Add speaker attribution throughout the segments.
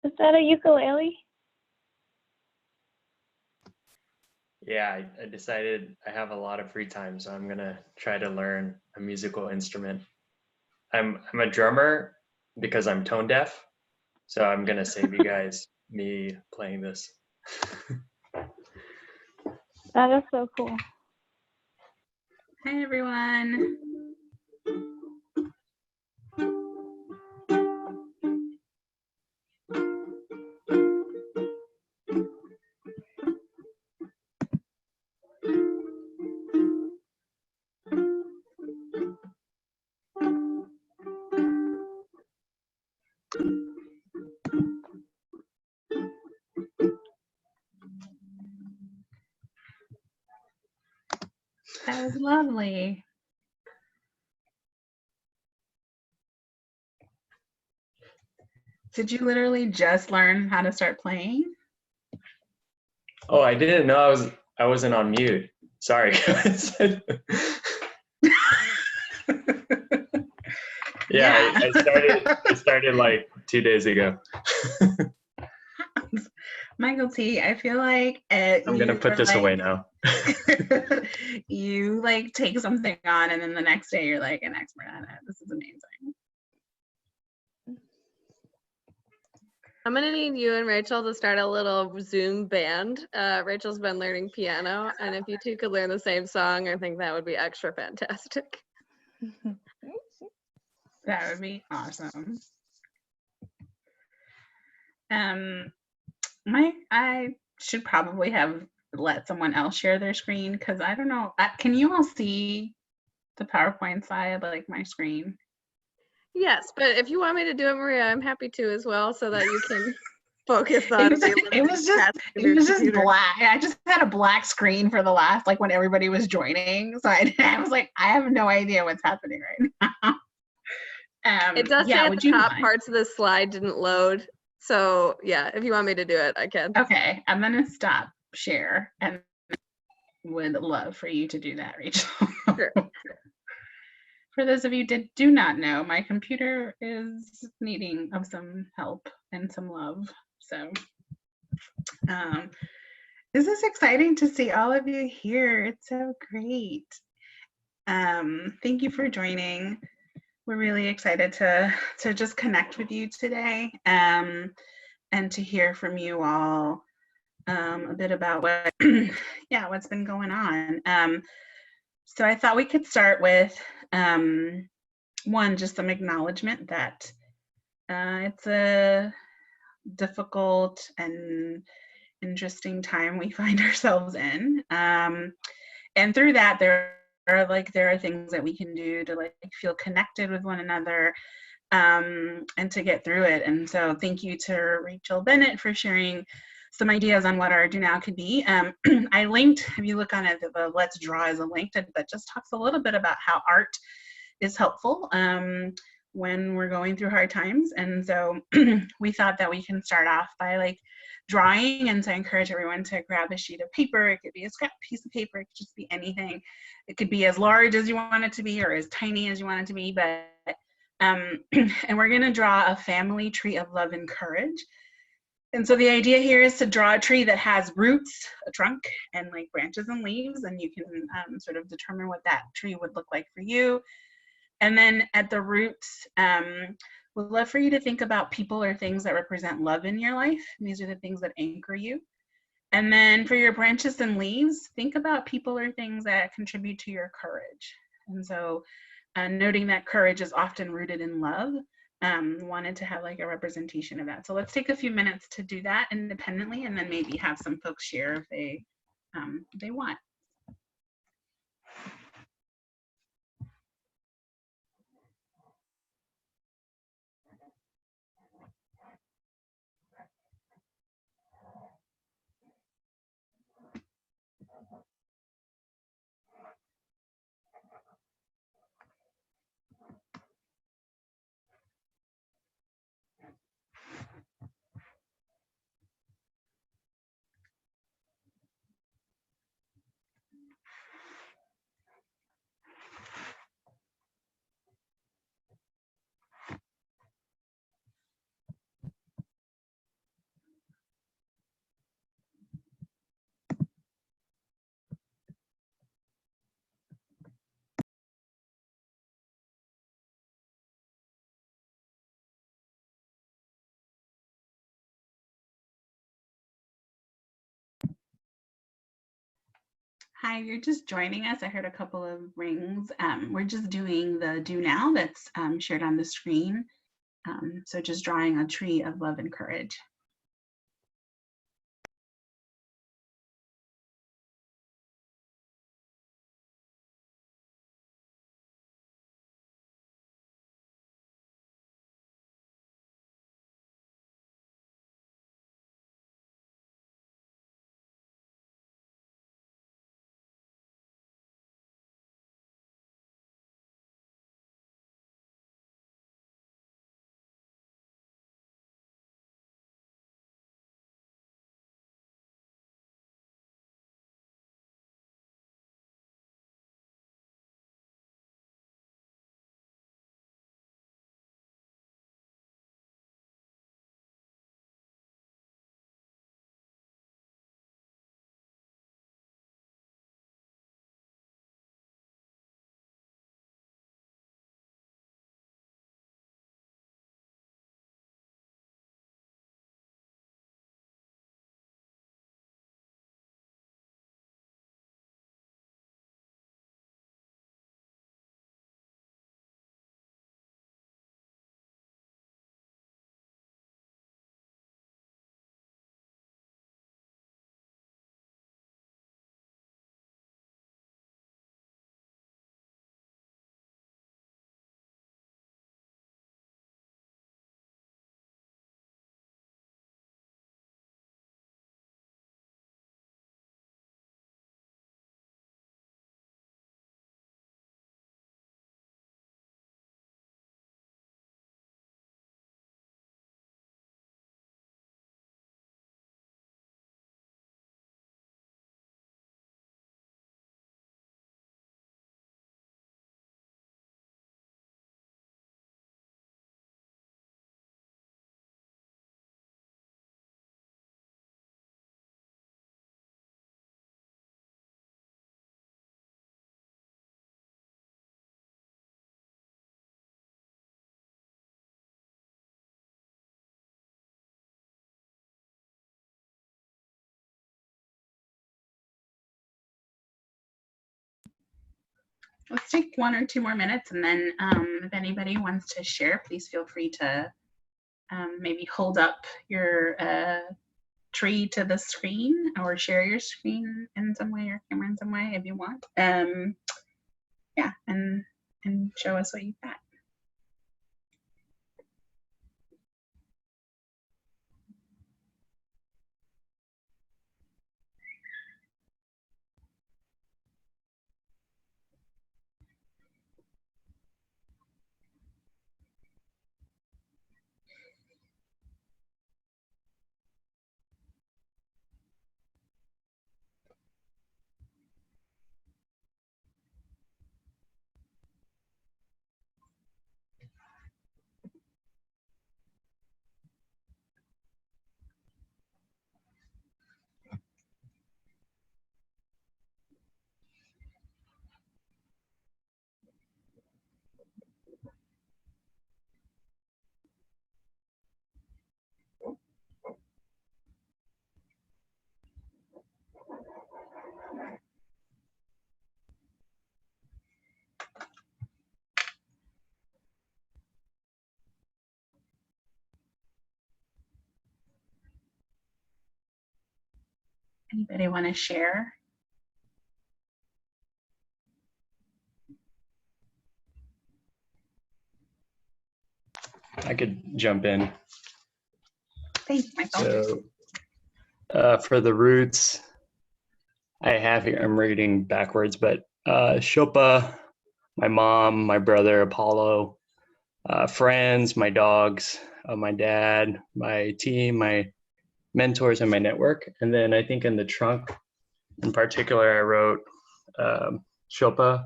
Speaker 1: Is that a ukulele?
Speaker 2: Yeah, I decided I have a lot of free time, so I'm gonna try to learn a musical instrument. I'm a drummer because I'm tone deaf, so I'm gonna save you guys me playing this.
Speaker 1: That is so cool.
Speaker 3: Hi, everyone. That was lovely. Did you literally just learn how to start playing?
Speaker 2: Oh, I didn't know I wasn't on mute. Sorry, guys. Yeah, I started like 2 days ago.
Speaker 3: Michael T, I feel like
Speaker 2: I'm gonna put this away now.
Speaker 3: You like take something on and then the next day you're like an expert at it. This is amazing.
Speaker 4: I'm gonna need you and Rachel to start a little Zoom band. Rachel's been learning piano, and if you two could learn the same song, I think that would be extra fantastic.
Speaker 3: That would be awesome. I should probably have let someone else share their screen because I don't know. Can you all see the PowerPoint side, like my screen?
Speaker 4: Yes, but if you want me to do it, Maria, I'm happy to as well, so that you can focus on.
Speaker 3: It was just black. I just had a black screen for the last, like when everybody was joining. So I was like, I have no idea what's happening right now.
Speaker 4: It does say at the top parts of the slide didn't load. So yeah, if you want me to do it, I can.
Speaker 3: Okay, I'm gonna stop share and would love for you to do that, Rachel.
Speaker 4: Sure.
Speaker 3: For those of you that do not know, my computer is needing of some help and some love. So this is exciting to see all of you here. It's so great. Thank you for joining. We're really excited to just connect with you today and to hear from you all a bit about what what's been going on. So I thought we could start with one, just some acknowledgement that it's a difficult and interesting time we find ourselves in. And through that, there are things that we can do to like feel connected with one another and to get through it. And so thank you to Rachel Bennett for sharing some ideas on what our Do Now could be. I linked, if you look on it, the Let's Draw is a link that just talks a little bit about how art is helpful when we're going through hard times. And so we thought that we can start off by like drawing. And so I encourage everyone to grab a sheet of paper. It could be a scrap piece of paper. It could just be anything. It could be as large as you want it to be or as tiny as you want it to be. But and we're going to draw a family tree of love and courage. And so the idea here is to draw a tree that has roots, a trunk, and like branches and leaves. And you can sort of determine what that tree would look like for you. And then at the roots, we'd love for you to think about people or things that represent love in your life. And these are the things that anchor you. And then for your branches and leaves, think about people or things that contribute to your courage. And so noting that courage is often rooted in love, wanted to have like a representation of that. So let's take a few minutes to do that independently and then maybe have some folks share if they want. Hi, you're just joining us. I heard a couple of rings. We're just doing the do now that's shared on the screen. So just drawing a tree of love and courage. Let's take 1 or 2 more minutes, and then if anybody wants to share, please feel free to maybe hold up your tree to the screen or share your screen in some way or camera in some way if you want. Yeah, and show us what you've got. Anybody want to share?
Speaker 2: I could jump in.
Speaker 3: Thanks, Michael.
Speaker 2: So for the roots, I have here, I'm reading backwards, but Shilpa, my mom, my brother Apollo, friends, my dogs, my dad, my team, my mentors, and my network. And then I think in the trunk in particular, I wrote Shilpa,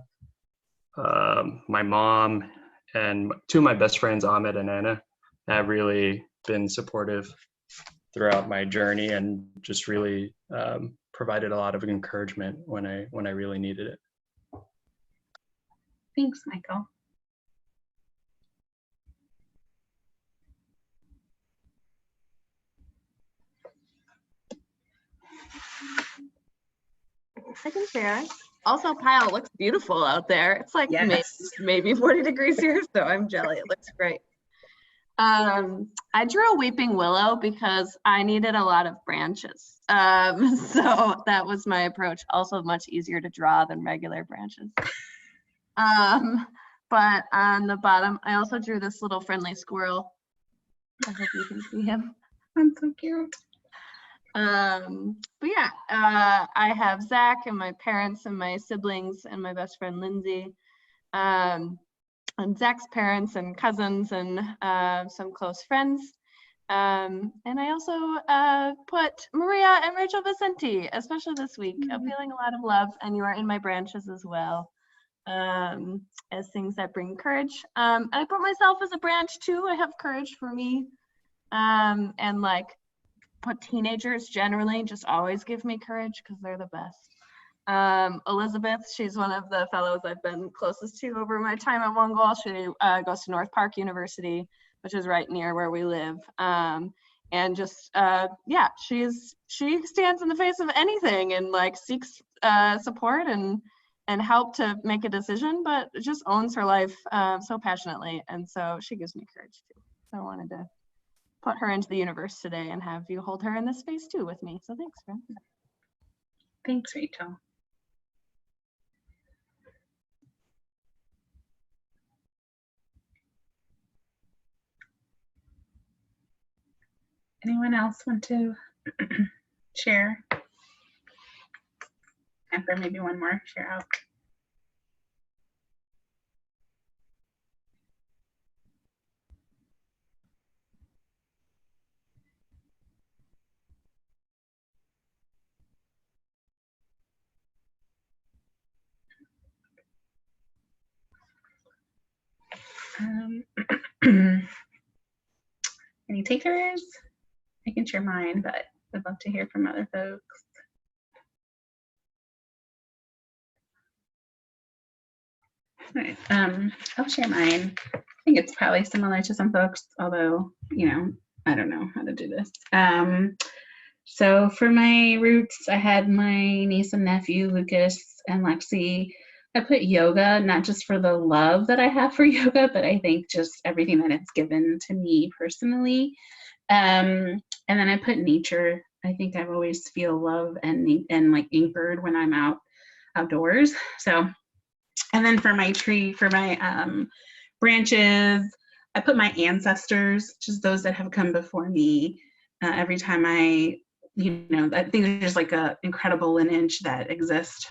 Speaker 2: my mom, and 2 of my best friends, Ahmed and Anna, have really been supportive throughout my journey and just really provided a lot of encouragement when I really needed it.
Speaker 3: Thanks, Michael.
Speaker 4: I can share. Also, Pyle, it looks beautiful out there. It's like
Speaker 3: Yes.
Speaker 4: maybe 40 degrees here, so I'm jelly. It looks great. I drew a weeping willow because I needed a lot of branches. So that was my approach. Also much easier to draw than regular branches. But on the bottom, I also drew this little friendly squirrel. I hope you can see him.
Speaker 3: That's so cute.
Speaker 4: But yeah, I have Zach and my parents and my siblings and my best friend Lindsay, and Zach's parents and cousins and some close friends. And I also put Maria and Rachel Vicente, especially this week. I'm feeling a lot of love, and you are in my branches as well, as things that bring courage. I put myself as a branch too. I have courage for me, and like put teenagers generally just always give me courage because they're the best. Elizabeth, she's one of the fellows I've been closest to over my time at One Goal. She goes to North Park University, which is right near where we live. And just, yeah, she stands in the face of anything and like seeks support and help to make a decision, but just owns her life so passionately. And so she gives me courage too. So I wanted to put her into the universe today and have you hold her in this space too with me. So thanks, friend.
Speaker 3: Thanks, Rachel. Anyone else want to share? And for maybe one more share out. Any takers? I can share mine, but I'd love to hear from other folks. All right, I'll share mine. I think it's probably similar to some folks, although, you know, I don't know how to do this. So for my roots, I had my niece and nephew, Lucas and Lexi. I put yoga, not just for the love that I have for yoga, but I think just everything that it's given to me personally. And then I put nature. I think I always feel love and like anchored when I'm outdoors. So, and then for my tree, for my branches, I put my ancestors, just those that have come before me. Every time I think there's like a incredible lineage that exists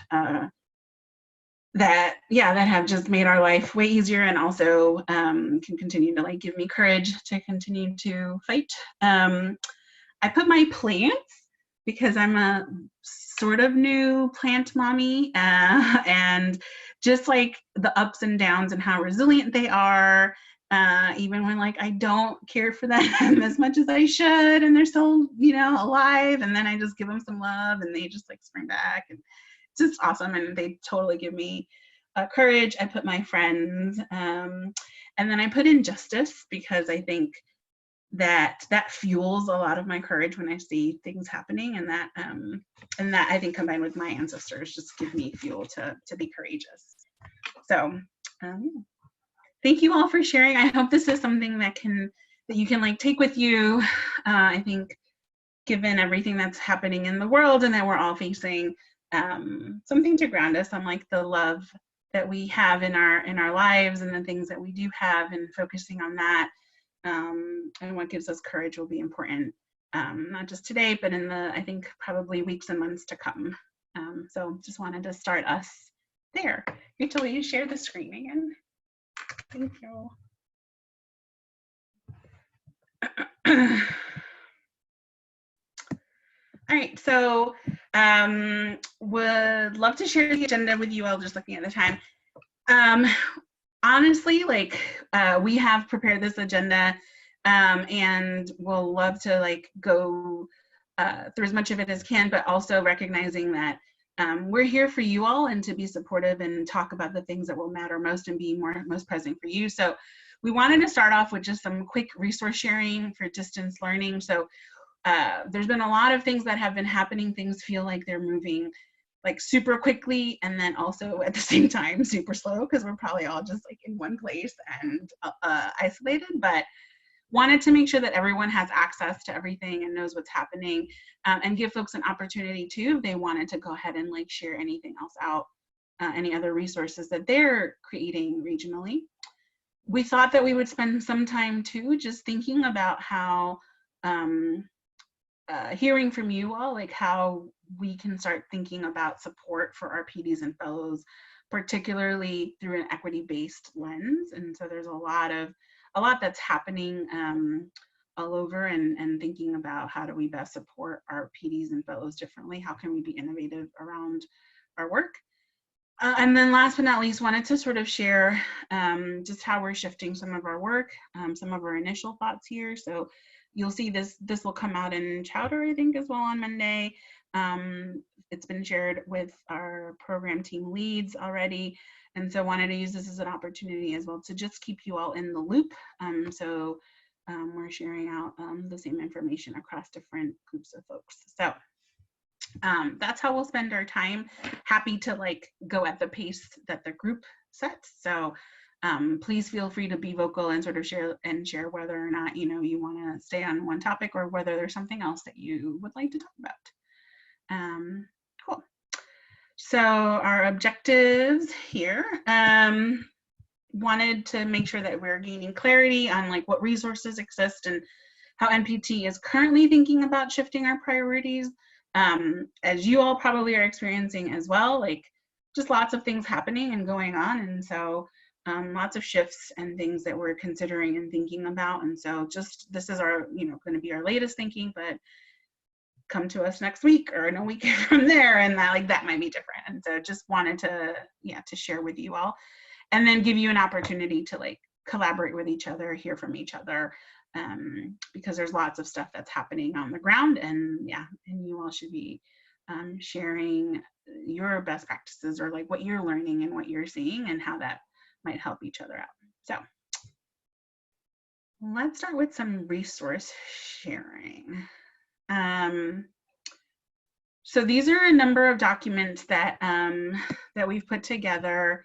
Speaker 3: that have just made our life way easier and also can continue to like give me courage to continue to fight. I put my plants because I'm a sort of new plant mommy and just like the ups and downs and how resilient they are, even when like I don't care for them as much as I should and they're still, alive, and then I just give them some love and they just like spring back, and it's just awesome, and they totally give me courage. I put my friends, and then I put injustice because I think that fuels a lot of my courage when I see things happening, and that I think combined with my ancestors just give me fuel to be courageous. So thank you all for sharing. I hope this is something that you can like take with you. I think given everything that's happening in the world and that we're all facing, something to ground us on like the love that we have in our lives and the things that we do have, and focusing on that and what gives us courage will be important, not just today, but in the, I think, probably weeks and months to come. So just wanted to start us there. Rachel, will you share the screen again? Thank you. All right, so would love to share the agenda with you all, just looking at the time. Honestly, like we have prepared this agenda and we'll love to like go through as much of it as can, but also recognizing that we're here for you all and to be supportive and talk about the things that will matter most and be most present for you. So we wanted to start off with just some quick resource sharing for distance learning. So there's been a lot of things that have been happening. Things feel like they're moving like super quickly and then also at the same time super slow because we're probably all just like in one place and isolated, but wanted to make sure that everyone has access to everything and knows what's happening, and give folks an opportunity too if they wanted to go ahead and like share anything else out, any other resources that they're creating regionally. We thought that we would spend some time too just thinking about how hearing from you all, like how we can start thinking about support for our PDs and fellows, particularly through an equity-based lens. And so there's a lot that's happening all over, and thinking about how do we best support our PDs and fellows differently? How can we be innovative around our work? And then last but not least, wanted to sort of share just how we're shifting some of our work, some of our initial thoughts here. So you'll see this will come out in Chowder, I think, as well on Monday. It's been shared with our program team leads already. And so wanted to use this as an opportunity as well to just keep you all in the loop. We're sharing out the same information across different groups of folks. So that's how we'll spend our time. Happy to like go at the pace that the group sets. So please feel free to be vocal and sort of share whether or not you want to stay on one topic or whether there's something else that you would like to talk about. Cool. So our objectives here, wanted to make sure that we're gaining clarity on like what resources exist and how NPT is currently thinking about shifting our priorities. As you all probably are experiencing as well, like just lots of things happening and going on. And so lots of shifts and things that we're considering and thinking about. And so just, this is our, going to be our latest thinking, but come to us next week or in a week from there, and that might be different. And so just wanted to share with you all, and then give you an opportunity to like collaborate with each other, hear from each other, because there's lots of stuff that's happening on the ground, and you all should be sharing your best practices or like what you're learning and what you're seeing and how that might help each other out. So let's start with some resource sharing. So these are a number of documents that that we've put together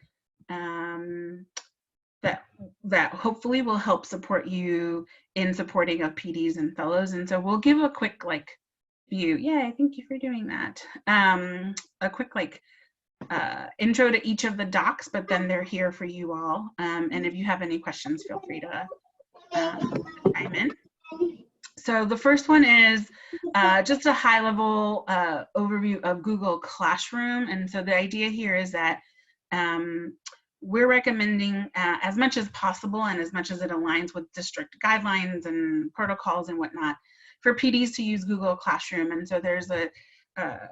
Speaker 3: that hopefully will help support you in supporting of PDs and fellows. And so we'll give a quick like view. Yeah, thank you for doing that. A quick like intro to each of the docs, but then they're here for you all. And if you have any questions, feel free to chime in. So the first one is just a high level overview of Google Classroom. And so the idea here is that we're recommending as much as possible and as much as it aligns with district guidelines and protocols and whatnot for PDs to use Google Classroom. And so there's a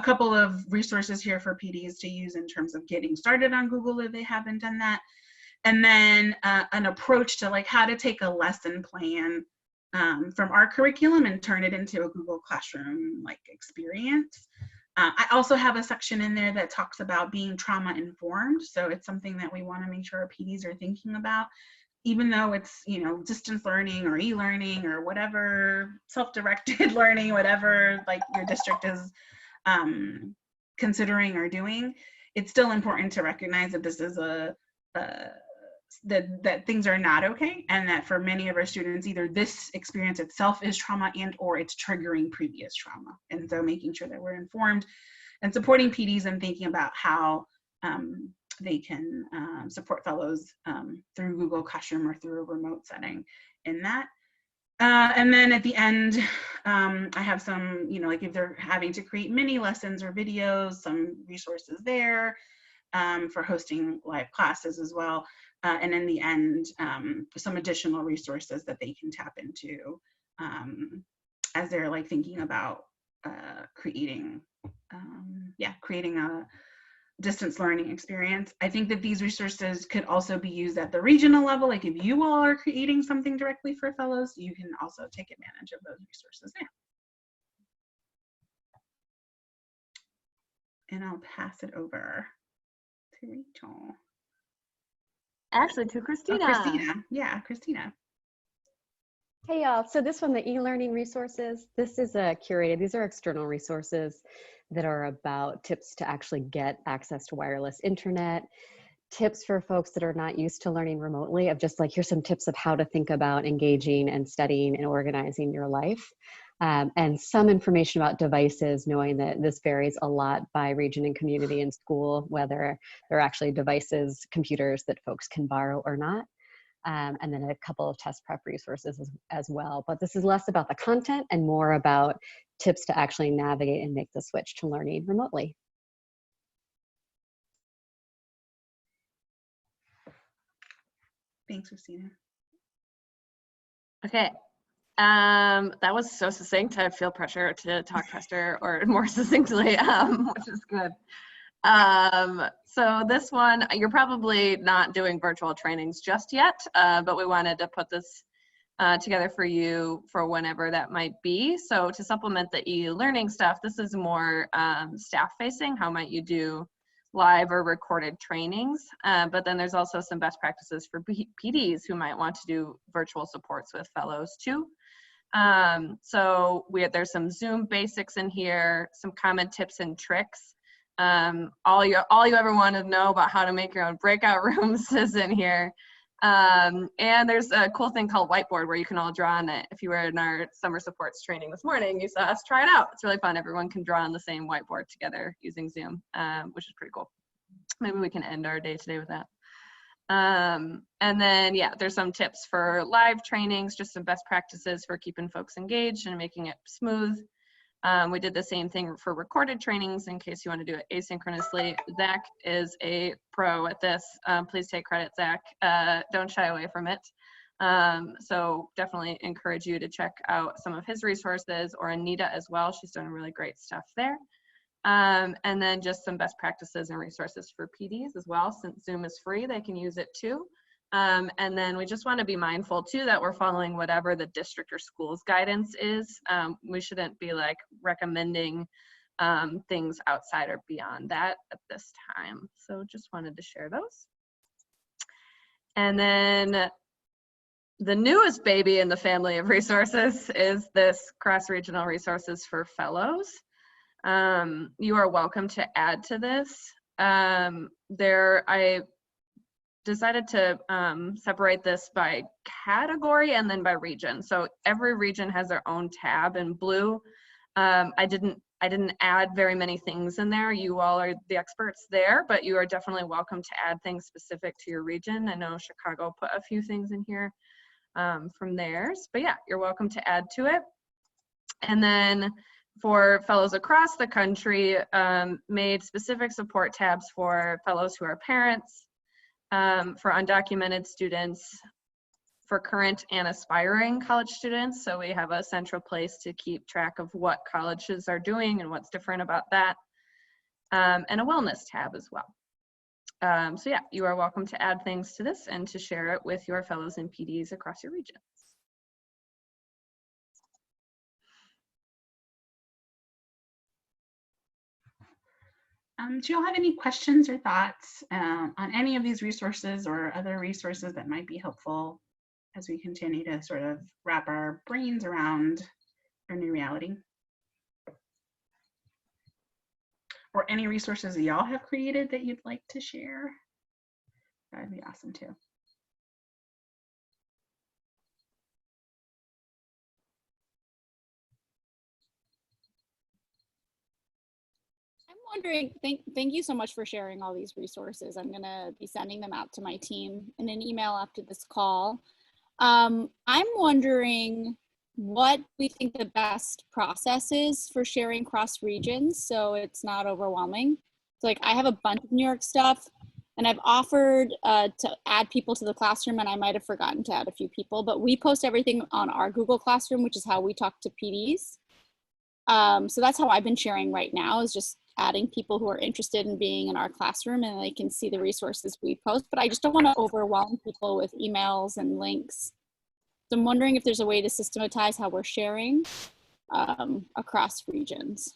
Speaker 3: couple of resources here for PDs to use in terms of getting started on Google if they haven't done that. And then an approach to like how to take a lesson plan from our curriculum and turn it into a Google Classroom like experience. I also have a section in there that talks about being trauma informed. So it's something that we want to make sure our PDs are thinking about, even though it's, distance learning or e-learning or whatever, self-directed learning, whatever like your district is considering or doing. It's still important to recognize that this is that things are not okay, and that for many of our students, either this experience itself is trauma and or it's triggering previous trauma. And so making sure that we're informed and supporting PDs and thinking about how they can support fellows through Google Classroom or through a remote setting in that. And then at the end, I have some, like if they're having to create mini lessons or videos, some resources there for hosting live classes as well. And in the end, some additional resources that they can tap into as they're like thinking about creating a distance learning experience. I think that these resources could also be used at the regional level. Like if you all are creating something directly for fellows, you can also take advantage of those resources there. And I'll pass it over to Rachel.
Speaker 4: Actually, to Christina.
Speaker 3: Oh, Christina. Yeah, Christina.
Speaker 5: Hey y'all, so this one, the e-learning resources, this is curated. These are external resources that are about tips to actually get access to wireless internet, tips for folks that are not used to learning remotely, of just like, here's some tips of how to think about engaging and studying and organizing your life. And some information about devices, knowing that this varies a lot by region and community and school, whether they're actually devices, computers that folks can borrow or not. And then a couple of test prep resources as well. But this is less about the content and more about tips to actually navigate and make the switch to learning remotely.
Speaker 3: Thanks, Christina.
Speaker 4: Okay. That was so succinct. I feel pressure to talk faster or more succinctly, which is good. So this one, you're probably not doing virtual trainings just yet, but we wanted to put this together for you for whenever that might be. So to supplement the e-learning stuff, this is more staff facing. How might you do live or recorded trainings? But then there's also some best practices for PDs who might want to do virtual supports with fellows too. So there's some Zoom basics in here, some common tips and tricks. All you ever want to know about how to make your own breakout rooms is in here. And there's a cool thing called Whiteboard where you can all draw on it. If you were in our summer supports training this morning, you saw us try it out. It's really fun. Everyone can draw on the same whiteboard together using Zoom, which is pretty cool. Maybe we can end our day today with that. And then, yeah, there's some tips for live trainings, just some best practices for keeping folks engaged and making it smooth. We did the same thing for recorded trainings in case you want to do it asynchronously. Zach is a pro at this. Please take credit, Zach. Don't shy away from it. So definitely encourage you to check out some of his resources, or Anita as well. She's doing really great stuff there. And then just some best practices and resources for PDs as well. Since Zoom is free, they can use it too. And then we just want to be mindful too that we're following whatever the district or school's guidance is. We shouldn't be like recommending things outside or beyond that at this time. So just wanted to share those. And then the newest baby in the family of resources is this cross-regional resources for fellows. You are welcome to add to this. I decided to separate this by category and then by region. So every region has their own tab in blue. I didn't add very many things in there. You all are the experts there, but you are definitely welcome to add things specific to your region. I know Chicago put a few things in here from theirs, but yeah, you're welcome to add to it. And then for fellows across the country, made specific support tabs for fellows who are parents, for undocumented students, for current and aspiring college students. So we have a central place to keep track of what colleges are doing and what's different about that, and a wellness tab as well. So yeah, you are welcome to add things to this and to share it with your fellows and PDs across your regions.
Speaker 3: Do you all have any questions or thoughts on any of these resources or other resources that might be helpful as we continue to sort of wrap our brains around our new reality? Or any resources that y'all have created that you'd like to share? That'd be awesome too.
Speaker 6: I'm wondering, thank you so much for sharing all these resources. I'm gonna be sending them out to my team in an email after this call. I'm wondering what we think the best process is for sharing cross regions so it's not overwhelming. So like I have a bunch of New York stuff and I've offered to add people to the classroom, and I might have forgotten to add a few people, but we post everything on our Google Classroom, which is how we talk to PDs. So that's how I've been sharing right now, is just adding people who are interested in being in our classroom and they can see the resources we post, but I just don't want to overwhelm people with emails and links. So I'm wondering if there's a way to systematize how we're sharing across regions.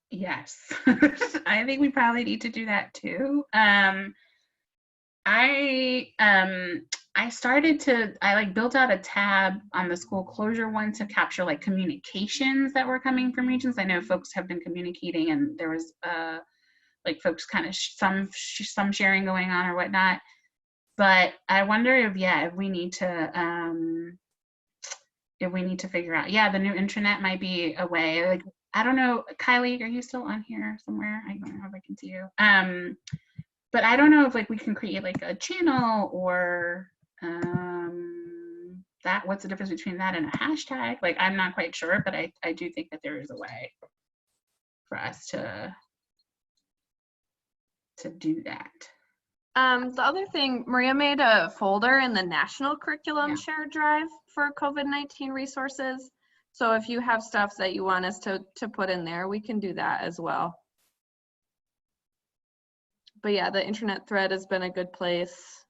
Speaker 3: Yes, I think we probably need to do that too. I like built out a tab on the school closure one to capture like communications that were coming from regions. I know folks have been communicating, and there was like folks kind of some sharing going on or whatnot. But I wonder if if we need to figure out, the new intranet might be a way. Like, I don't know, Kylie, are you still on here somewhere? I don't know if I can see you. But I don't know if like we can create like a channel or that. What's the difference between that and a hashtag? Like, I'm not quite sure, but I do think that there is a way for us to do that.
Speaker 4: The other thing, Maria made a folder in the National Curriculum Share Drive for COVID-19 resources. So if you have stuff that you want us to put in there, we can do that as well. But yeah, the internet thread has been a good place.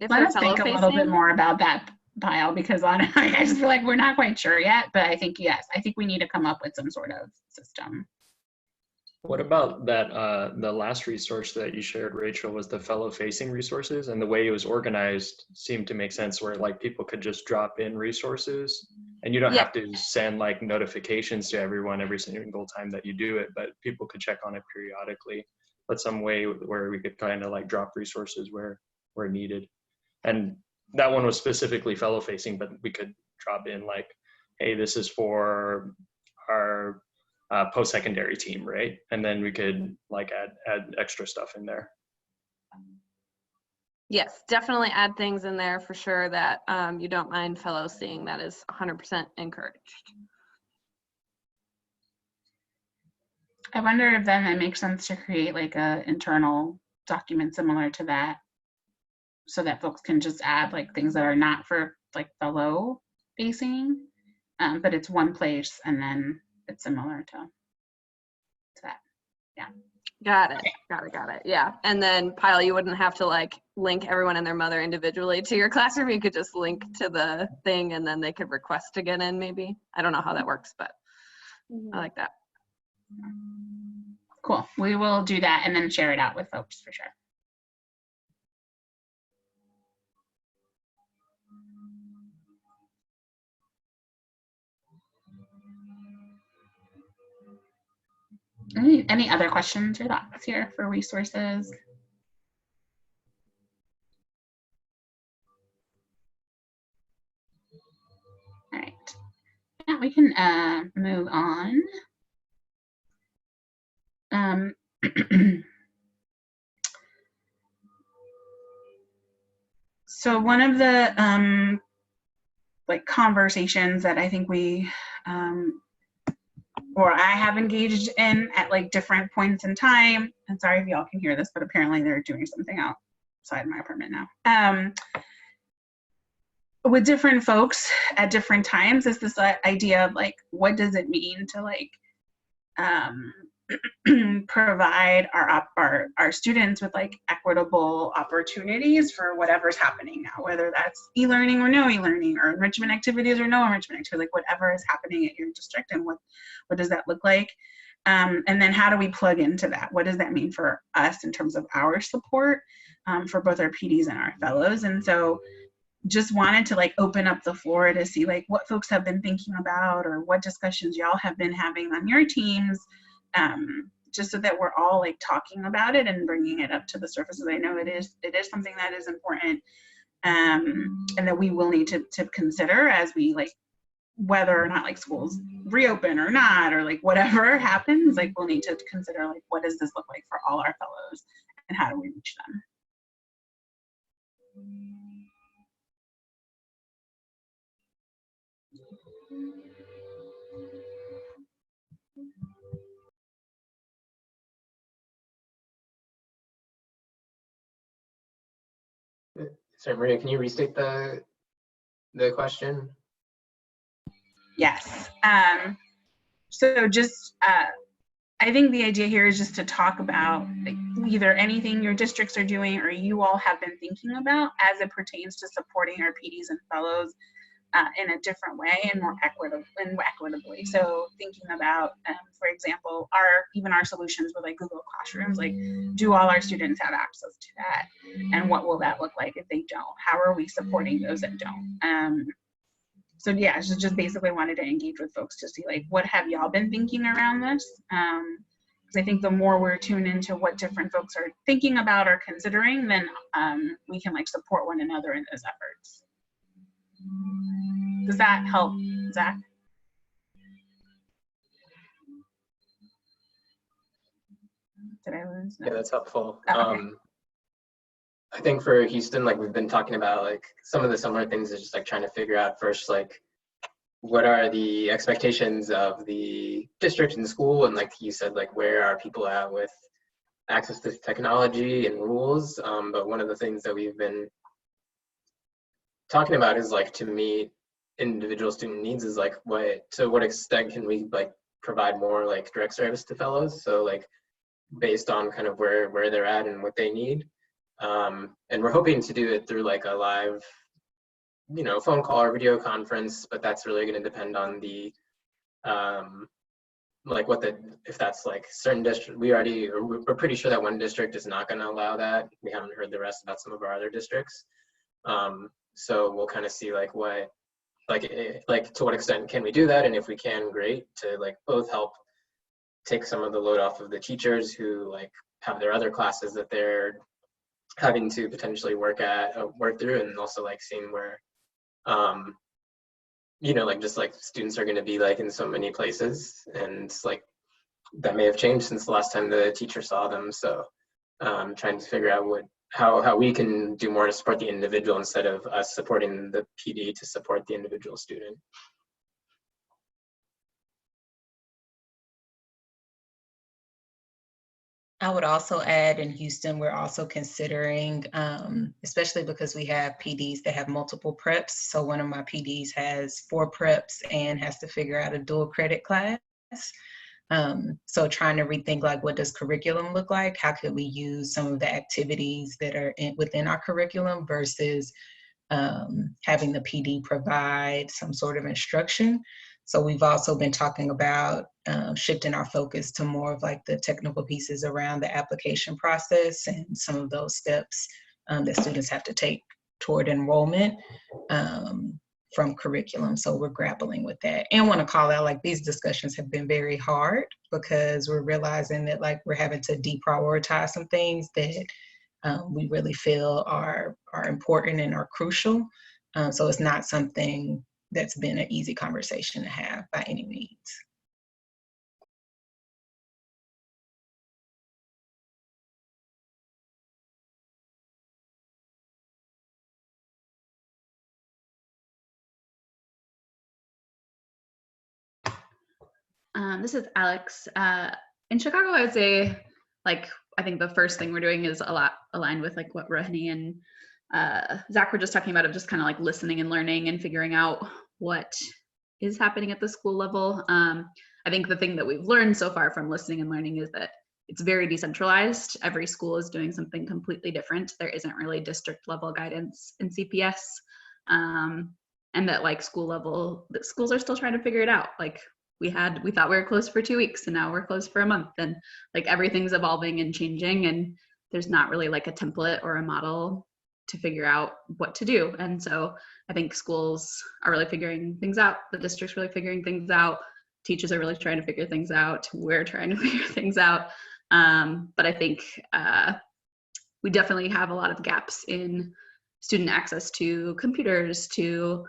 Speaker 3: Let us think a little bit more about that, Pyle, because I just feel like we're not quite sure yet. But I think, yes, I think we need to come up with some sort of system.
Speaker 2: What about that, the last resource that you shared, Rachel, was the fellow-facing resources, and the way it was organized seemed to make sense, where like people could just drop in resources, and you don't have to send like notifications to everyone every single time that you do it, but people could check on it periodically. But some way where we could kind of like drop resources where needed. And that one was specifically fellow-facing, but we could drop in like, hey, this is for our post-secondary team, right? And then we could like add extra stuff in there.
Speaker 4: Yes, definitely add things in there for sure that you don't mind fellows seeing. That is 100% encouraged.
Speaker 3: I wonder if then it makes sense to create like a internal document similar to that, so that folks can just add like things that are not for like fellow facing, but it's one place and then it's similar to that. Yeah.
Speaker 4: Got it. Got it. Yeah. And then Pyle, you wouldn't have to like link everyone and their mother individually to your classroom. You could just link to the thing and then they could request to get in maybe. I don't know how that works, but I like that.
Speaker 3: Cool. We will do that and then share it out with folks for sure. Any other questions or thoughts here for resources? All right. Now we can move on. So one of the like conversations that I think we or I have engaged in at like different points in time, and sorry if y'all can hear this, but apparently they're doing something outside my apartment now. With different folks at different times is this idea of like, what does it mean to like provide our students with like equitable opportunities for whatever's happening now, whether that's e-learning or no e-learning, or enrichment activities or no enrichment activities, like whatever is happening at your district, and what does that look like? And then how do we plug into that? What does that mean for us in terms of our support for both our PDs and our fellows? And so just wanted to like open up the floor to see like what folks have been thinking about, or what discussions y'all have been having on your teams, just so that we're all like talking about it and bringing it up to the surface. I know it is something that is important, and that we will need to consider as we like, whether or not like schools reopen or not, or like whatever happens, like we'll need to consider like, what does this look like for all our fellows and how do we reach them?
Speaker 7: Sorry, Maria, can you restate the question?
Speaker 3: Yes. So just, I think the idea here is just to talk about like, either anything your districts are doing or you all have been thinking about as it pertains to supporting our PDs and fellows in a different way and more equitably. So thinking about, for example, even our solutions with like Google Classrooms, like do all our students have access to that? And what will that look like if they don't? How are we supporting those that don't? So yeah, just basically wanted to engage with folks to see like, what have y'all been thinking around this? Because I think the more we're tuned into what different folks are thinking about or considering, then we can like support one another in those efforts. Does that help, Zach? Did I lose? No.
Speaker 7: Yeah, that's helpful.
Speaker 3: Oh, okay.
Speaker 7: I think for Houston, like we've been talking about, like some of the similar things is just like trying to figure out first, like what are the expectations of the district and school, and like you said, like where are people at with access to technology and rules. But one of the things that we've been talking about is like to meet individual student needs is like to what extent can we like provide more like direct service to fellows, so like based on kind of where they're at and what they need. And we're hoping to do it through like a live, phone call or video conference, but that's really going to depend on the like if that's like certain district. We're pretty sure that one district is not going to allow that. We haven't heard the rest about some of our other districts. So we'll kind of see like what to what extent can we do that, and if we can, great, to like both help take some of the load off of the teachers who like have their other classes that they're having to potentially work through, and also like seeing where like just like students are going to be like in so many places, and like that may have changed since the last time the teacher saw them. So trying to figure out how we can do more to support the individual instead of us supporting the PD to support the individual student.
Speaker 8: I would also add, in Houston, we're also considering, especially because we have PDs that have multiple preps. So one of my PDs has 4 preps and has to figure out a dual credit class. So trying to rethink like, what does curriculum look like? How could we use some of the activities that are within our curriculum versus having the PD provide some sort of instruction. So we've also been talking about shifting our focus to more of like the technical pieces around the application process and some of those steps that students have to take toward enrollment from curriculum. So we're grappling with that, and want to call out like these discussions have been very hard because we're realizing that like we're having to deprioritize some things that we really feel are important and are crucial. So it's not something that's been an easy conversation to have by any means.
Speaker 9: This is Alex. In Chicago, I would say, like, I think the first thing we're doing is a lot aligned with like what Rohini and Zach were just talking about, of just kind of like listening and learning and figuring out what is happening at the school level. I think the thing that we've learned so far from listening and learning is that it's very decentralized. Every school is doing something completely different. There isn't really district level guidance in CPS. And that like school level, the schools are still trying to figure it out. Like we thought we were closed for 2 weeks and now we're closed for a month, and like everything's evolving and changing, and there's not really like a template or a model to figure out what to do. And so I think schools are really figuring things out. The district's really figuring things out. Teachers are really trying to figure things out. We're trying to figure things out. But I think we definitely have a lot of gaps in student access to computers, to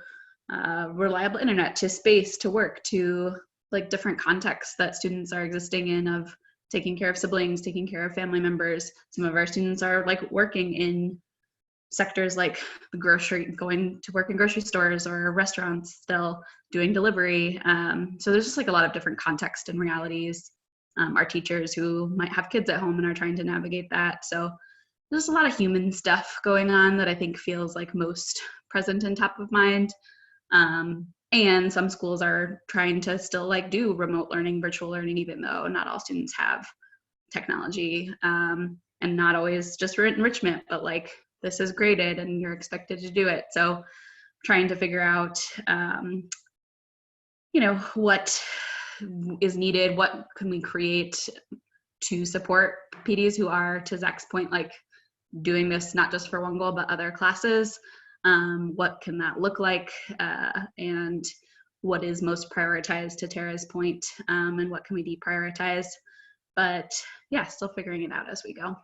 Speaker 9: reliable internet, to space, to work, to like different contexts that students are existing in, of taking care of siblings, taking care of family members. Some of our students are like working in sectors like the going to work in grocery stores or restaurants, still doing delivery. So there's just like a lot of different context and realities. Our teachers who might have kids at home and are trying to navigate that. So there's a lot of human stuff going on that I think feels like most present and top of mind. And some schools are trying to still like do remote learning, virtual learning, even though not all students have technology, and not always just for enrichment, but like this is graded and you're expected to do it. So trying to figure out, you know, what is needed, what can we create to support PDs who are, to Zach's point, like doing this not just for one goal, but other classes. What can that look like? And what is most prioritized, to Tara's point, and what can we deprioritize? But yeah, still figuring it out as we go.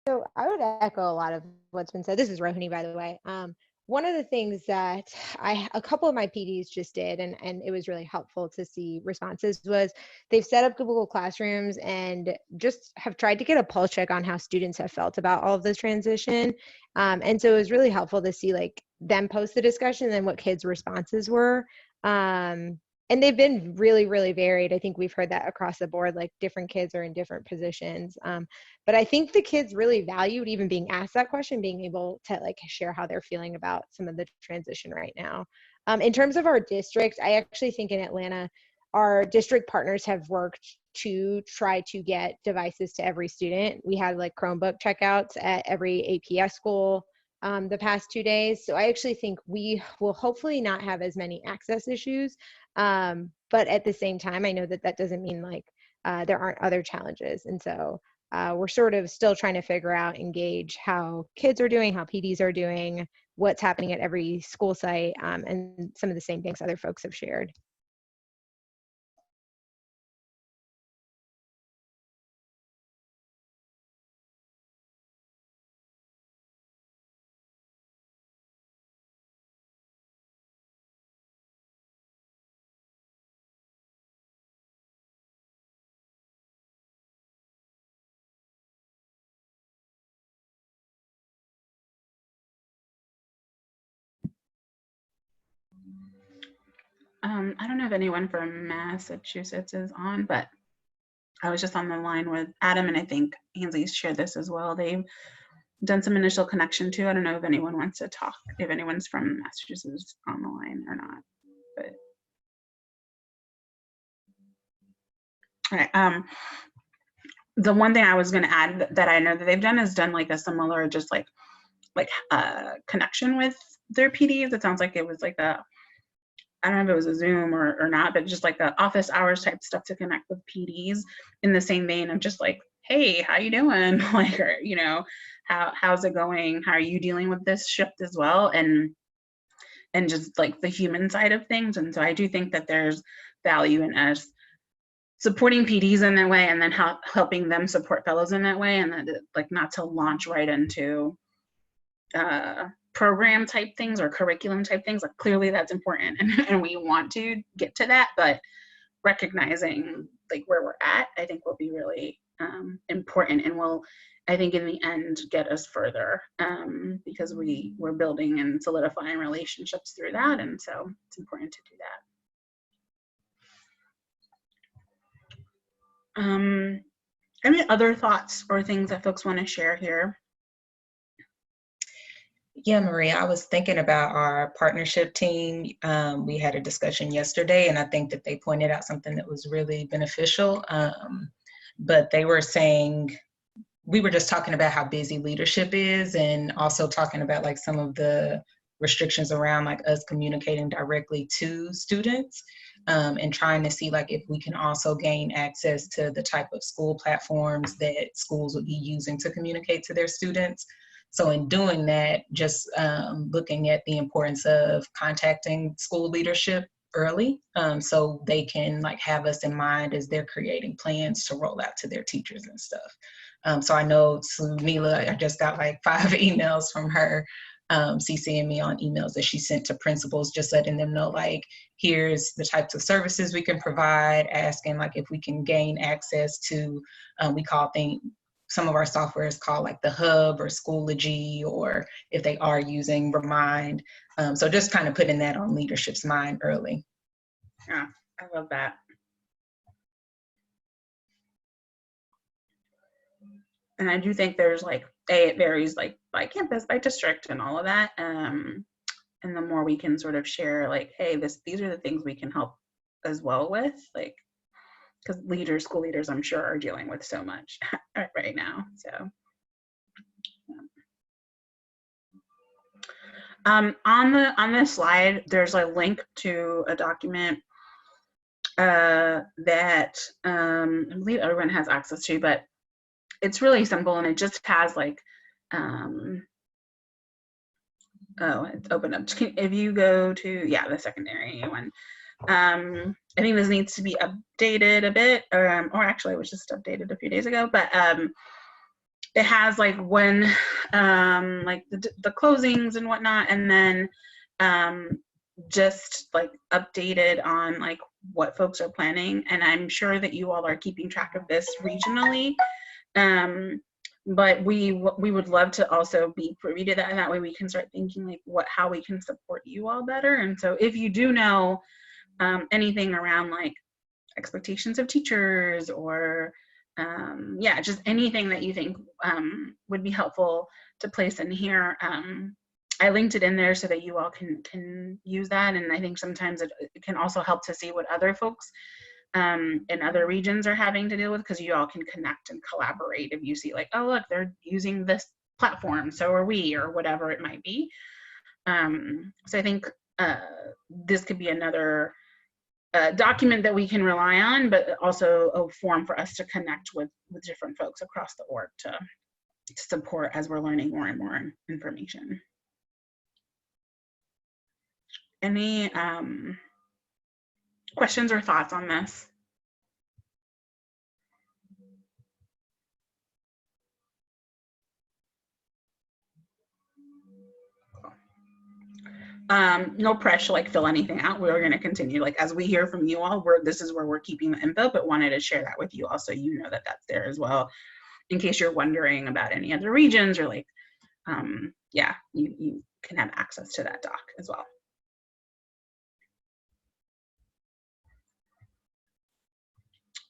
Speaker 10: So I would echo a lot of what's been said. This is Rohini, by the way. One of the things that a couple of my PDs just did, and it was really helpful to see responses, was they've set up Google Classrooms and just have tried to get a pulse check on how students have felt about all of this transition. And so it was really helpful to see like them post the discussion and then what kids' responses were. And they've been really, really varied. I think we've heard that across the board, like different kids are in different positions. But I think the kids really valued even being asked that question, being able to like share how they're feeling about some of the transition right now. In terms of our district, I actually think in Atlanta, our district partners have worked to try to get devices to every student. We had like Chromebook checkouts at every APS school the past 2 days. So I actually think we will hopefully not have as many access issues. But at the same time, I know that that doesn't mean like there aren't other challenges. And so we're sort of still trying to figure out, engage how kids are doing, how PDs are doing, what's happening at every school site, and some of the same things other folks have shared.
Speaker 3: I don't know if anyone from Massachusetts is on, but I was just on the line with Adam, and I think Ainsley's shared this as well. They've done some initial connection too. I don't know if anyone wants to talk, if anyone's from Massachusetts on the line or not. But all right. The one thing I was going to add that I know that they've done is done like a similar, just like connection with their PDs. It sounds like it was like a, I don't know if it was a Zoom or not, but just like the office hours type stuff to connect with PDs in the same vein of just like, hey, how you doing? Like, or, you know, how's it going? How are you dealing with this shift as well? And just like the human side of things. And so I do think that there's value in us supporting PDs in that way, and then helping them support fellows in that way, and that like not to launch right into program type things or curriculum type things. Like clearly that's important, and we want to get to that, but recognizing like where we're at, I think will be really important, and will, I think in the end, get us further, because we're building and solidifying relationships through that, and so it's important to do that. Any other thoughts or things that folks want to share here?
Speaker 8: Yeah, Maria, I was thinking about our partnership team. We had a discussion yesterday, and I think that they pointed out something that was really beneficial. But they were saying, we were just talking about how busy leadership is, and also talking about like some of the restrictions around like us communicating directly to students, and trying to see like if we can also gain access to the type of school platforms that schools would be using to communicate to their students. So in doing that, just looking at the importance of contacting school leadership early, so they can like have us in mind as they're creating plans to roll out to their teachers and stuff. So I know Sunila, I just got like 5 emails from her, CCing me on emails that she sent to principals, just letting them know like, here's the types of services we can provide, asking like if we can gain access to, we call things, some of our software is called like the Hub or Schoology, or if they are using Remind. So just kind of putting that on leadership's mind early.
Speaker 3: Yeah, I love that. And I do think there's like, it varies like by campus, by district, and all of that. And the more we can sort of share like, hey, these are the things we can help as well with, like, because leaders, school leaders, I'm sure, are dealing with so much right now. So on this slide, there's a link to a document that I believe everyone has access to, but it's really simple, and it just has like, oh, it's open up. If you go to, yeah, the secondary one, I think this needs to be updated a bit, or actually it was just updated a few days ago, but it has like when, like the closings and whatnot, and then just like updated on like what folks are planning. And I'm sure that you all are keeping track of this regionally. But we would love to also be privy to that, and that way we can start thinking like how we can support you all better. And so if you do know anything around like expectations of teachers, or yeah, just anything that you think would be helpful to place in here, I linked it in there so that you all can use that. And I think sometimes it can also help to see what other folks in other regions are having to deal with, because you all can connect and collaborate if you see like, oh look, they're using this platform, so are we, or whatever it might be. So I think this could be another document that we can rely on, but also a forum for us to connect with different folks across the org to support as we're learning more and more information. Any questions or thoughts on this? No pressure, like fill anything out. We're going to continue, like as we hear from you all, this is where we're keeping the info, but wanted to share that with you also, you know that that's there as well, in case you're wondering about any other regions, or like, yeah, you can have access to that doc as well.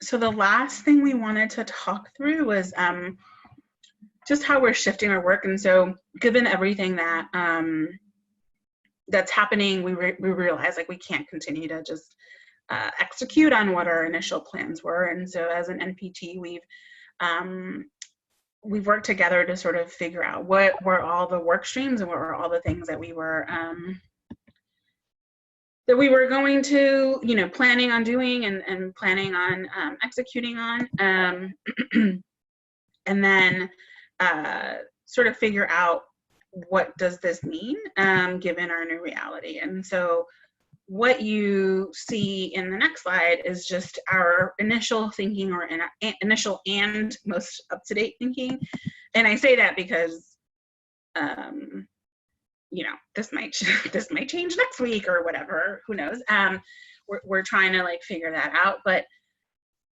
Speaker 3: So the last thing we wanted to talk through was just how we're shifting our work. And so given everything that that's happening, we realize like we can't continue to just execute on what our initial plans were. And so as an NPT, we've worked together to sort of figure out what were all the work streams and what were all the things that we were going to, you know, planning on doing and planning on executing on, and then sort of figure out what does this mean given our new reality. And so what you see in the next slide is just our initial thinking, or initial and most up-to-date thinking. And I say that because you know, this might change next week or whatever, who knows. We're trying to like figure that out, but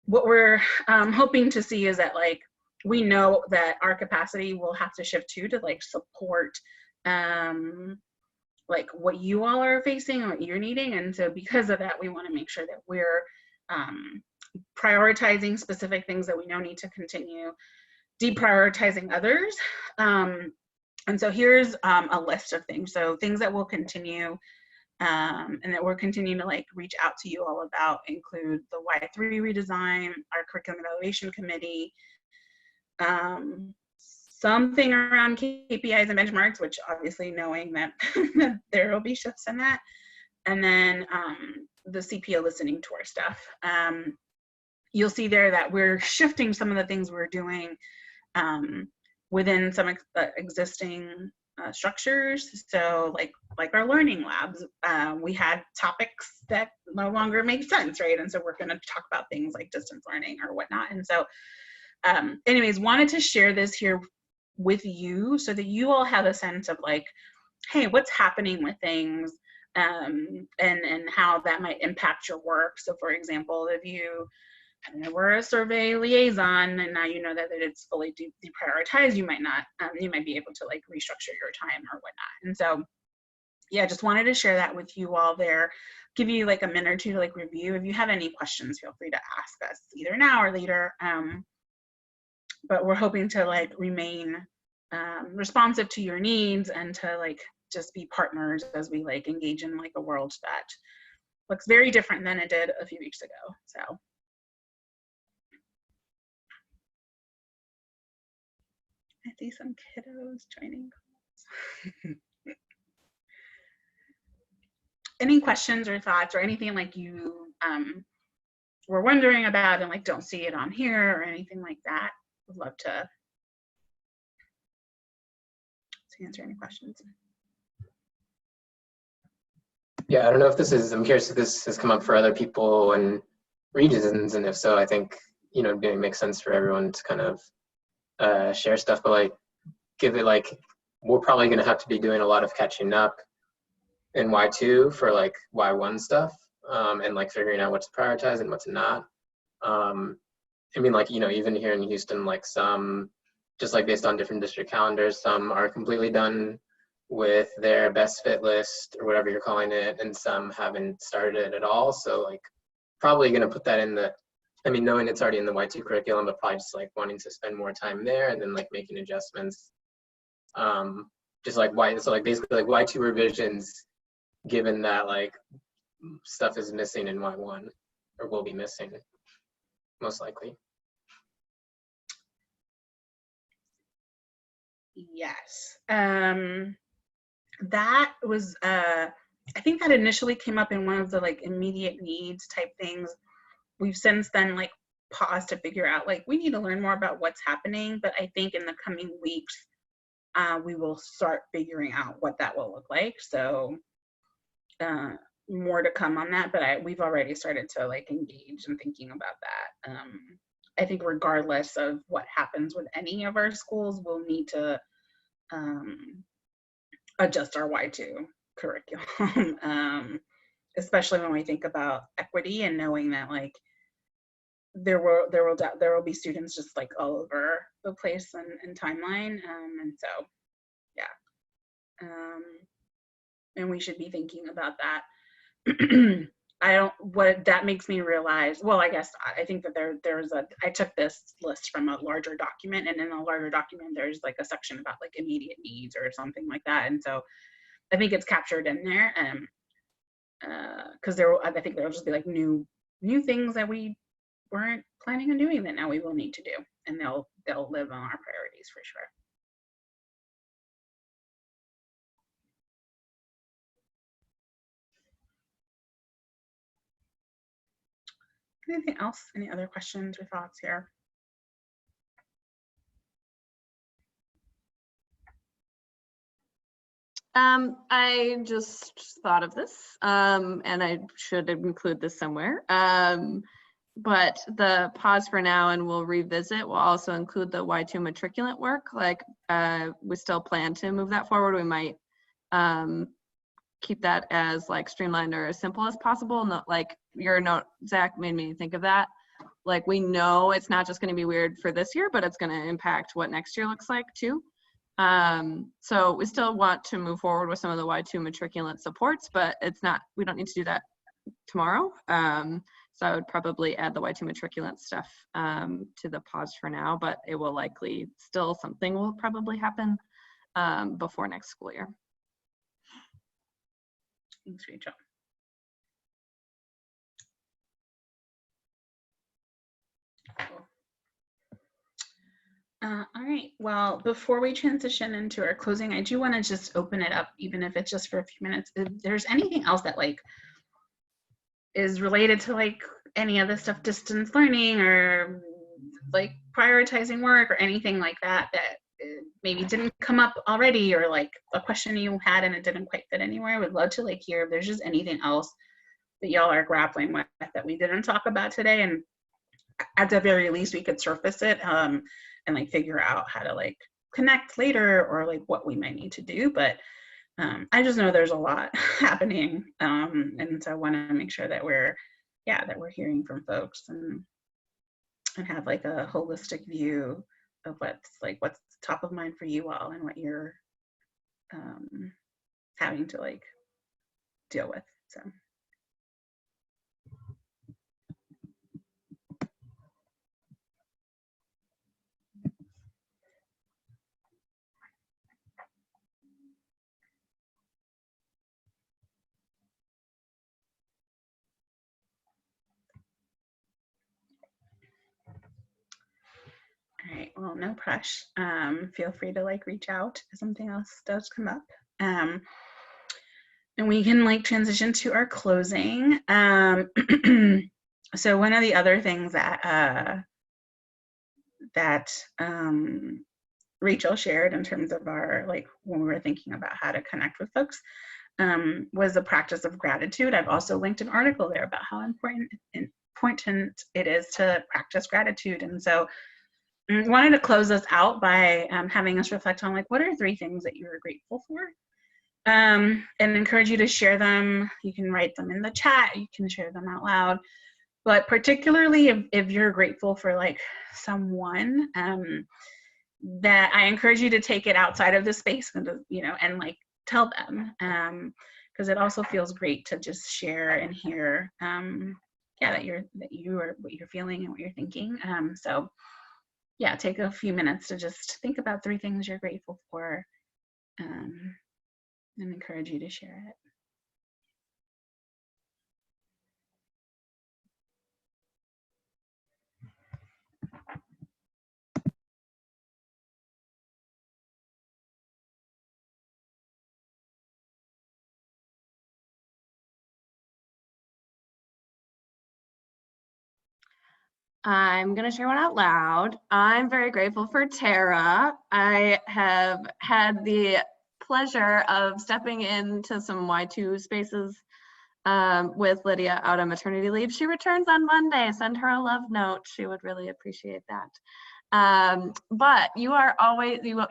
Speaker 3: what we're hoping to see is that like we know that our capacity will have to shift to like support like what you all are facing and what you're needing. And so because of that, we want to make sure that we're prioritizing specific things that we know need to continue, deprioritizing others. And so here's a list of things. So things that will continue and that we're continuing to like reach out to you all about include the Y3 redesign, our curriculum evaluation committee, something around KPIs and benchmarks, which obviously knowing that there will be shifts in that, and then the CPO listening tour stuff. You'll see there that we're shifting some of the things we're doing within some existing structures. So like our learning labs, we had topics that no longer make sense, right? And so we're going to talk about things like distance learning or whatnot. And so anyways, wanted to share this here with you so that you all have a sense of like, hey, what's happening with things and how that might impact your work. So for example, if you we're a survey liaison and now you know that it's fully deprioritized, you might not, you might be able to like restructure your time or whatnot. And so, yeah, just wanted to share that with you all there, give you like a minute or two to like review. If you have any questions, feel free to ask us either now or later. But we're hoping to like remain responsive to your needs and to like just be partners as we like engage in like a world that looks very different than it did a few weeks ago. So see some kiddos joining. Any questions or thoughts or anything like you were wondering about and like don't see it on here or anything like that? Would love to answer any questions.
Speaker 7: Yeah, I don't know if this is, I'm curious if this has come up for other people and regions, and if so, I think, you know, it makes sense for everyone to kind of share stuff, but like, give it like, we're probably going to have to be doing a lot of catching up in Y2 for like Y1 stuff, and like figuring out what to prioritize and what to not. I mean, like, you know, even here in Houston, like some, just like based on different district calendars, some are completely done with their best fit list or whatever you're calling it, and some haven't started it at all. So like probably going to put that in the, I mean, knowing it's already in the Y2 curriculum, but probably just like wanting to spend more time there and then like making adjustments. Just like so like basically like Y2 revisions, given that like stuff is missing in Y1 or will be missing most likely.
Speaker 3: Yes. That was, I think that initially came up in one of the like immediate needs type things. We've since then like paused to figure out like we need to learn more about what's happening, but I think in the coming weeks, we will start figuring out what that will look like. So more to come on that, but we've already started to like engage in thinking about that. I think regardless of what happens with any of our schools, we'll need to adjust our Y2 curriculum, especially when we think about equity and knowing that like there will be students just like all over the place and timeline, and so yeah, and we should be thinking about that. What that makes me realize, well, I guess I think that I took this list from a larger document, and in a larger document there's like a section about like immediate needs or something like that, and so I think it's captured in there, because I think there'll just be like new things that we weren't planning on doing that now we will need to do, and they'll live on our priorities for sure. Anything else? Any other questions or thoughts here?
Speaker 4: I just thought of this, and I should include this somewhere. But the pause for now and we'll revisit will also include the Y2 matriculant work. Like we still plan to move that forward. We might keep that as like streamlined or as simple as possible. Not like your note, Zach, made me think of that. Like we know it's not just going to be weird for this year, but it's going to impact what next year looks like too. So we still want to move forward with some of the Y2 matriculant supports, but it's not, we don't need to do that tomorrow. So I would probably add the Y2 matriculant stuff to the pause for now, but it will likely still, something will probably happen before next school year.
Speaker 3: Thanks, Rachel. Cool. All right, well, before we transition into our closing, I do want to just open it up, even if it's just for a few minutes. If there's anything else that like is related to like any of the stuff, distance learning or like prioritizing work or anything like that, that maybe didn't come up already, or like a question you had and it didn't quite fit anywhere, I would love to like hear if there's just anything else that y'all are grappling with that we didn't talk about today. And at the very least, we could surface it and like figure out how to like connect later or like what we might need to do. But I just know there's a lot happening. And so I want to make sure that we're hearing from folks and have like a holistic view of what's top of mind for you all and what you're having to like deal with. So. All right, well, no pressure. Feel free to like reach out if something else does come up. And we can like transition to our closing. So one of the other things that Rachel shared in terms of our, like, when we were thinking about how to connect with folks, was the practice of gratitude. I've also linked an article there about how important it is to practice gratitude. And so I wanted to close us out by having us reflect on, like, what are 3 things that you're grateful for? And encourage you to share them. You can write them in the chat, you can share them out loud. But particularly if you're grateful for like someone, that I encourage you to take it outside of the space and, you know, and like tell them, because it also feels great to just share and hear, yeah, that you are what you're feeling and what you're thinking. So yeah, take a few minutes to just think about 3 things you're grateful for, and encourage you to share it.
Speaker 4: I'm going to share one out loud. I'm very grateful for Tara. I have had the pleasure of stepping into some Y2 spaces with Lydia out on maternity leave. She returns on Monday. Send her a love note. She would really appreciate that. But you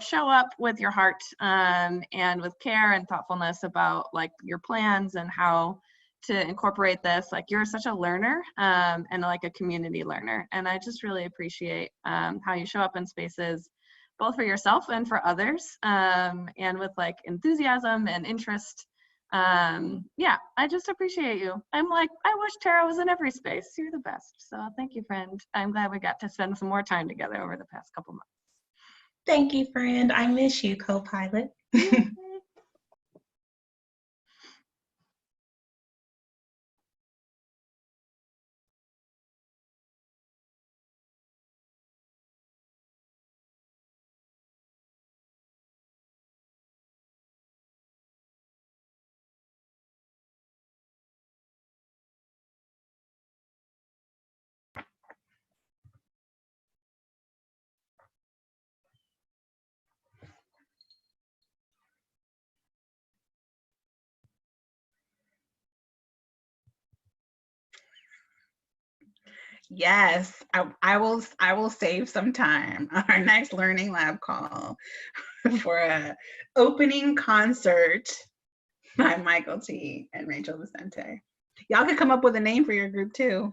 Speaker 4: show up with your heart and with care and thoughtfulness about like your plans and how to incorporate this. Like, you're such a learner and like a community learner. And I just really appreciate how you show up in spaces, both for yourself and for others, and with like enthusiasm and interest. Yeah, I just appreciate you. I'm like, I wish Tara was in every space. You're the best. So thank you, friend. I'm glad we got to spend some more time together over the past couple months.
Speaker 8: Thank you, friend. I miss you, co-pilot.
Speaker 3: Yes, I will save some time on our next Learning Lab call for a opening concert by Michael T. and Rachel Vicente. Y'all could come up with a name for your group too.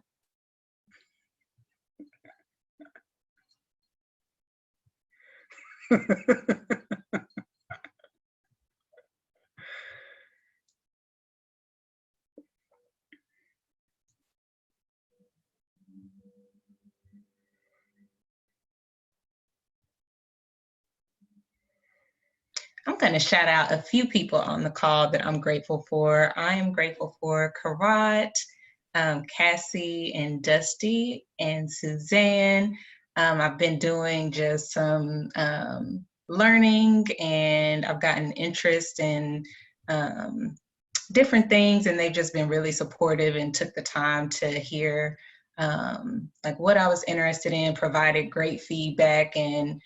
Speaker 8: I'm going to shout out a few people on the call that I'm grateful for. I am grateful for Karat, Cassie and Dusty and Suzanne. I've been doing just some learning, and I've gotten interest in different things, and they've just been really supportive and took the time to hear like what I was interested in, provided great feedback and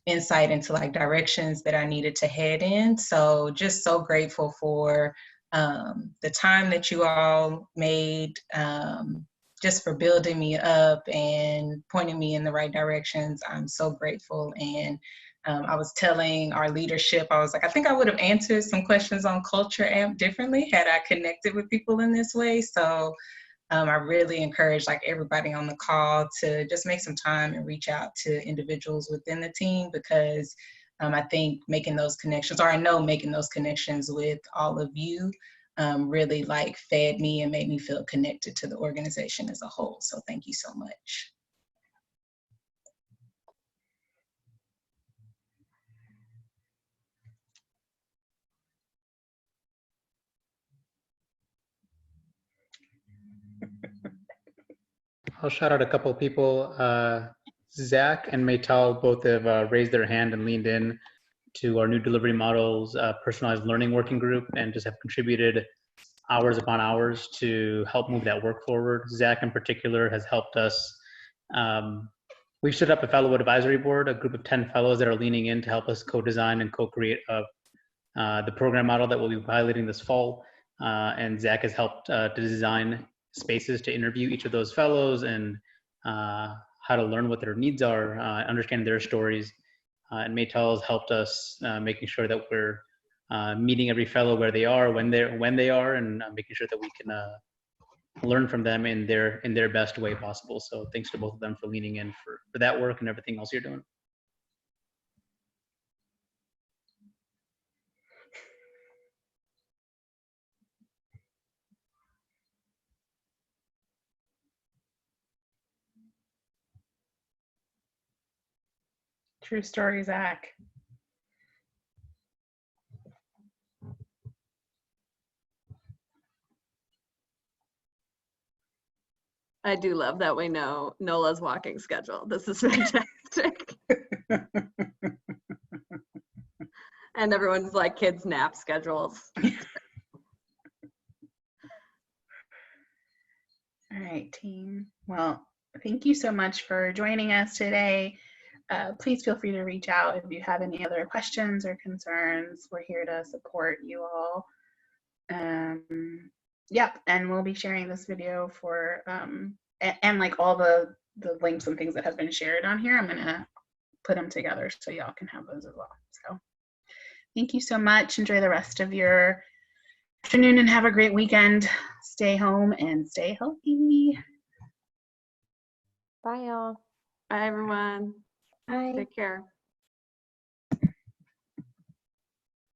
Speaker 8: insight into like directions that I needed to head in. So just so grateful for the time that you all made, just for building me up and pointing me in the right directions. I'm so grateful. And I was telling our leadership, I was like, I think I would have answered some questions on Culture Amp differently had I connected with people in this way. So I really encourage like everybody on the call to just make some time and reach out to individuals within the team, because I think making those connections, or I know making those connections with all of you really like fed me and made me feel connected to the organization as a whole. So thank you so much.
Speaker 11: I'll shout out a couple of people. Zach and Maytal both have raised their hand and leaned in to our new delivery models, personalized learning working group, and just have contributed hours upon hours to help move that work forward. Zach in particular has helped us. We've stood up a fellow advisory board, a group of 10 fellows that are leaning in to help us co-design and co-create the program model that we'll be piloting this fall. And Zach has helped to design spaces to interview each of those fellows and how to learn what their needs are, understand their stories. And Maytal has helped us making sure that we're meeting every fellow where they are, when they are, and making sure that we can learn from them in their best way possible. So thanks to both of them for leaning in for that work and everything else you're doing.
Speaker 3: True story, Zach.
Speaker 4: I do love that we know Nola's walking schedule. This is fantastic. And everyone's like kids' nap schedules.
Speaker 3: All right, team. Well, thank you so much for joining us today. Please feel free to reach out if you have any other questions or concerns. We're here to support you all. Yeah, and we'll be sharing this video for, and like all the links and things that have been shared on here, I'm gonna put them together so y'all can have those as well. So thank you so much. Enjoy the rest of your afternoon and have a great weekend. Stay home and stay healthy.
Speaker 10: Bye, y'all.
Speaker 4: Bye, everyone.
Speaker 10: Bye.
Speaker 4: Take care.